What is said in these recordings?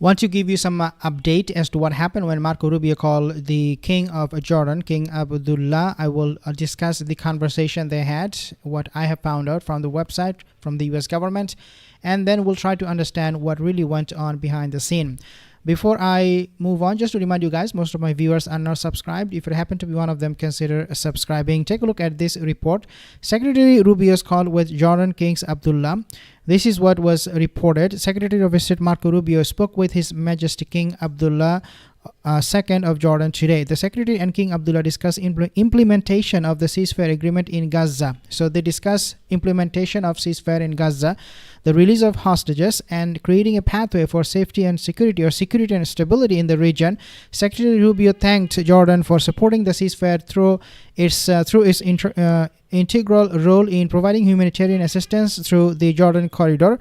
Want to give you some update as to what happened when Marco Rubio called the King of Jordan, King Abdullah. I will discuss the conversation they had, what I have found out from the website, from the US government, and then we'll try to understand what really went on behind the scene. Before I move on, just to remind you guys, most of my viewers are not subscribed. If you happen to be one of them, consider subscribing. Take a look at this report. Secretary Rubio's call with Jordan King Abdullah. This is what was reported. Secretary of State Marco Rubio spoke with His Majesty King Abdullah II of Jordan today. The Secretary and King Abdullah discussed implementation of the ceasefire agreement in Gaza. So they discuss implementation of ceasefire in Gaza, the release of hostages, and creating a pathway for safety and security, or security and stability in the region. Secretary Rubio thanked Jordan for supporting the ceasefire through its integral role in providing humanitarian assistance through the Jordan corridor.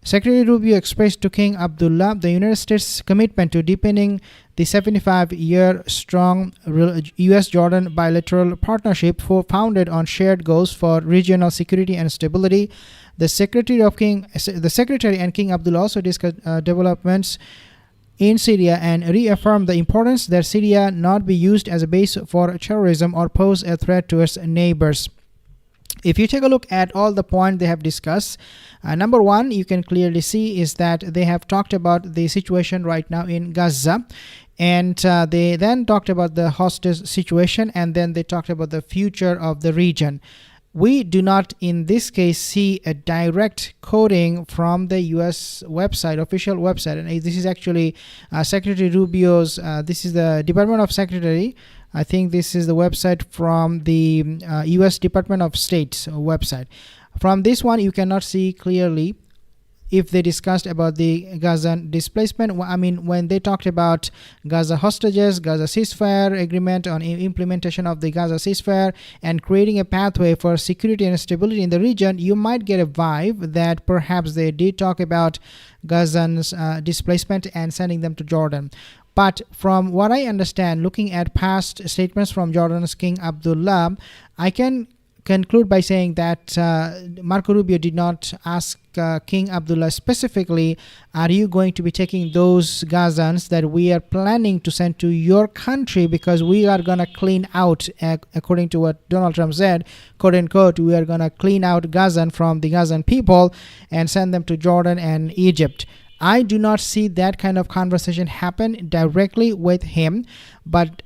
Secretary Rubio expressed to King Abdullah the United States' commitment to deepening the 75-year-strong U.S.-Jordan bilateral partnership founded on shared goals for regional security and stability. The Secretary and King Abdullah also discussed developments in Syria and reaffirmed the importance that Syria not be used as a base for terrorism or pose a threat to its neighbors. If you take a look at all the points they have discussed, number one, you can clearly see is that they have talked about the situation right now in Gaza, and they then talked about the hostage situation, and then they talked about the future of the region. We do not in this case see a direct quoting from the US website, official website, and this is actually Secretary Rubio's, this is the Department of Secretary. I think this is the website from the US Department of State's website. From this one, you cannot see clearly if they discussed about the Gaza displacement. I mean, when they talked about Gaza hostages, Gaza ceasefire agreement on implementation of the Gaza ceasefire, and creating a pathway for security and stability in the region, you might get a vibe that perhaps they did talk about Gazans displacement and sending them to Jordan. But from what I understand, looking at past statements from Jordan's King Abdullah, I can conclude by saying that Marco Rubio did not ask King Abdullah specifically, are you going to be taking those Gazans that we are planning to send to your country, because we are going to clean out, according to what Donald Trump said, quote unquote, we are going to clean out Gazan from the Gazan people and send them to Jordan and Egypt. I do not see that kind of conversation happen directly with him, but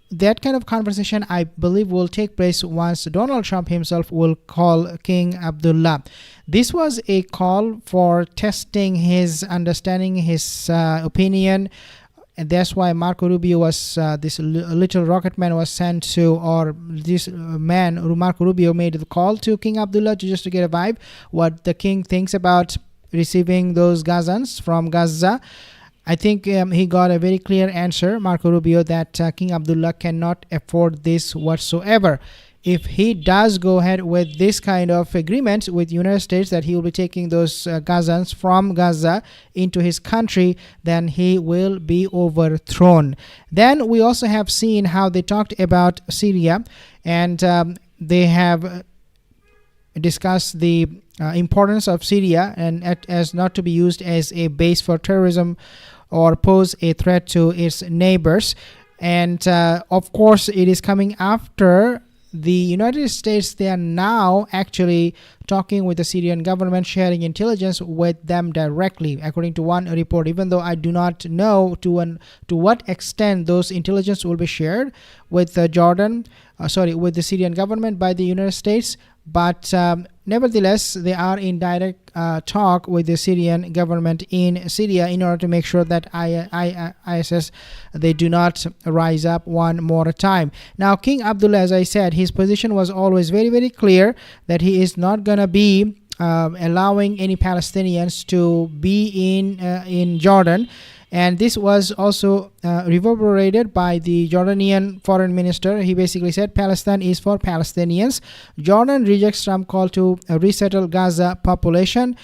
that kind of conversation, I believe, will take place once Donald Trump himself will call King Abdullah. This was a call for testing his understanding, his opinion, and that's why Marco Rubio was, this little rocket man was sent to, or this man, Marco Rubio, made the call to King Abdullah just to get a vibe, what the king thinks about receiving those Gazans from Gaza. I think he got a very clear answer, Marco Rubio, that King Abdullah cannot afford this whatsoever. If he does go ahead with this kind of agreement with United States that he will be taking those Gazans from Gaza into his country, then he will be overthrown. Then we also have seen how they talked about Syria, and they have discussed the importance of Syria and as not to be used as a base for terrorism or pose a threat to its neighbors. And of course, it is coming after the United States. They are now actually talking with the Syrian government, sharing intelligence with them directly, according to one report, even though I do not know to what extent those intelligence will be shared with with the Syrian government by the United States. But nevertheless, they are in direct talk with the Syrian government in Syria in order to make sure that ISIS, they do not rise up one more time. Now, King Abdullah, as I said, his position was always very, very clear that he is not going to be allowing any Palestinians to be in Jordan. And this was also reverberated by the Jordanian foreign minister. He basically said Palestine is for Palestinians. Jordan rejects Trump's call to resettle Gaza population.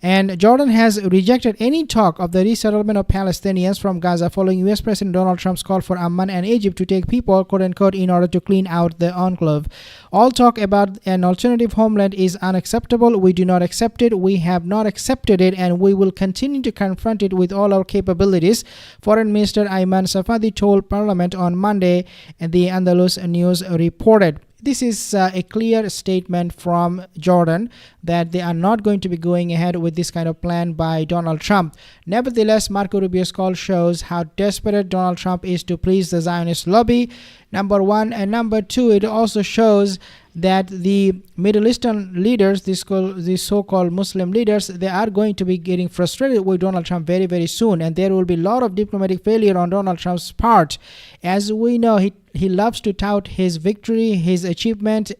And Jordan has rejected any talk of the resettlement of Palestinians from Gaza following U.S. President Donald Trump's call for Amman and Egypt to take people, quote unquote, in order to clean out the enclave. All talk about an alternative homeland is unacceptable. We do not accept it. We have not accepted it, and we will continue to confront it with all our capabilities, Foreign Minister Ayman Safadi told Parliament on Monday, and the Andalus News reported. This is a clear statement from Jordan that they are not going to be going ahead with this kind of plan by Donald Trump. Nevertheless, Marco Rubio's call shows how desperate Donald Trump is to please the Zionist lobby, number one. And number two, it also shows that the Middle Eastern leaders, these so-called Muslim leaders, they are going to be getting frustrated with Donald Trump very, very soon. And there will be a lot of diplomatic failure on Donald Trump's part. As we know, he loves to tout his victory, his achievement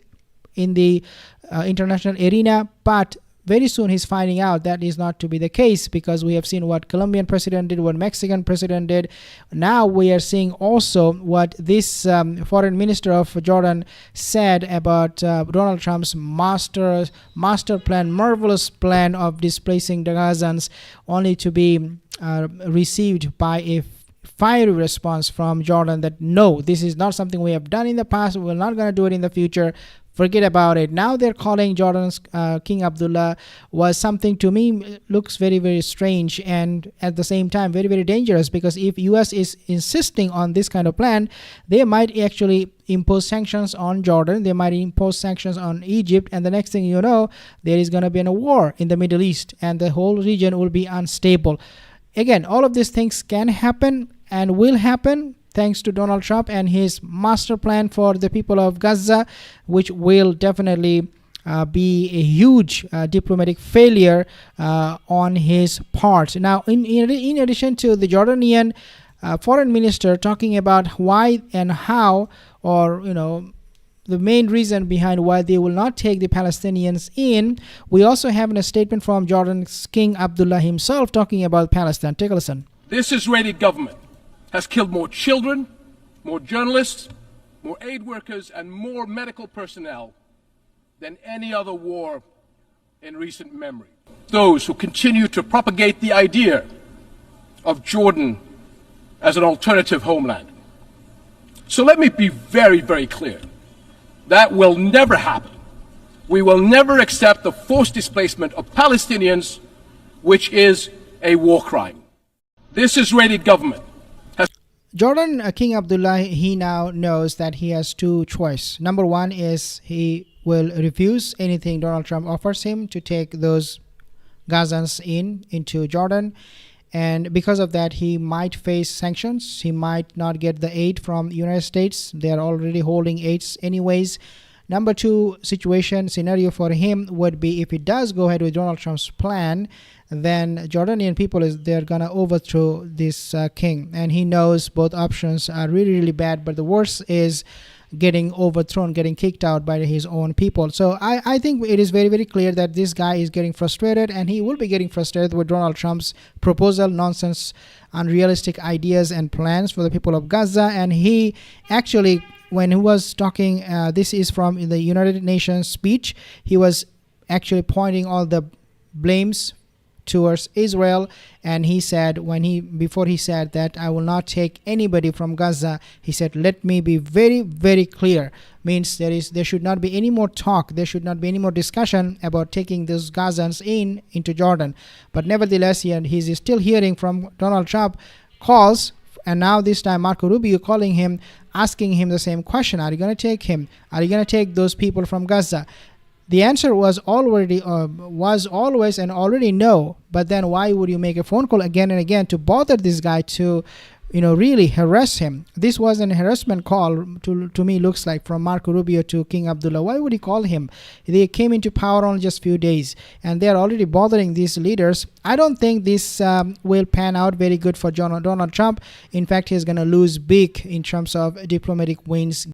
in the international arena, but very soon he's finding out that is not to be the case, because we have seen what Colombian president did, what Mexican president did. Now we are seeing also what this foreign minister of Jordan said about Donald Trump's master plan, marvelous plan of displacing the Gazans, only to be received by a fiery response from Jordan that no, this is not something we have done in the past, we're not going to do it in the future, forget about it. Now they're calling Jordan's King Abdullah was something to me looks very, very strange, and at the same time very, very dangerous, because if US is insisting on this kind of plan, they might actually impose sanctions on Jordan, they might impose sanctions on Egypt, and the next thing you know, there is going to be a war in the Middle East and the whole region will be unstable. Again, all of these things can happen and will happen thanks to Donald Trump and his master plan for the people of Gaza, which will definitely be a huge diplomatic failure on his part. Now, in addition to the Jordanian foreign minister talking about why and how, or the main reason behind why they will not take the Palestinians in, we also have a statement from Jordan's King Abdullah himself talking about Palestine. Take a listen. This Israeli government has killed more children, more journalists, more aid workers, and more medical personnel than any other war in recent memory. Those who continue to propagate the idea of Jordan as an alternative homeland. So let me be very, very clear. That will never happen. We will never accept the forced displacement of Palestinians, which is a war crime. This Israeli government has... Jordan King Abdullah, he now knows that he has two choices. Number one is he will refuse anything Donald Trump offers him to take those Gazans into Jordan. And because of that, he might face sanctions. He might not get the aid from the United States. They are already holding aids anyways. Number two scenario for him would be, if he does go ahead with Donald Trump's plan, then Jordanian people they're gonna overthrow this king. And he knows both options are really, really bad, but the worst is getting overthrown, getting kicked out by his own people. So I think it is very, very clear that this guy is getting frustrated, and he will be getting frustrated with Donald Trump's proposal, nonsense, unrealistic ideas and plans for the people of Gaza. And he actually, when he was talking, this is from the United Nations speech, he was actually pointing all the blames towards Israel, and he said, before he said that I will not take anybody from Gaza, he said, let me be very, very clear. Means there should not be any more talk, there should not be any more discussion about taking those Gazans into Jordan. But nevertheless, he's still hearing from Donald Trump calls, and now this time Marco Rubio calling him, asking him the same question. Are you going to take him? Are you going to take those people from Gaza? The answer was always and already no. But then why would you make a phone call again and again to bother this guy, to really harass him? This was an harassment call to me, looks like, from Marco Rubio to King Abdullah. Why would he call him? They came into power on just few days, and they are already bothering these leaders. I don't think this will pan out very good for Donald Trump. In fact, he's going to lose big in terms of diplomatic wins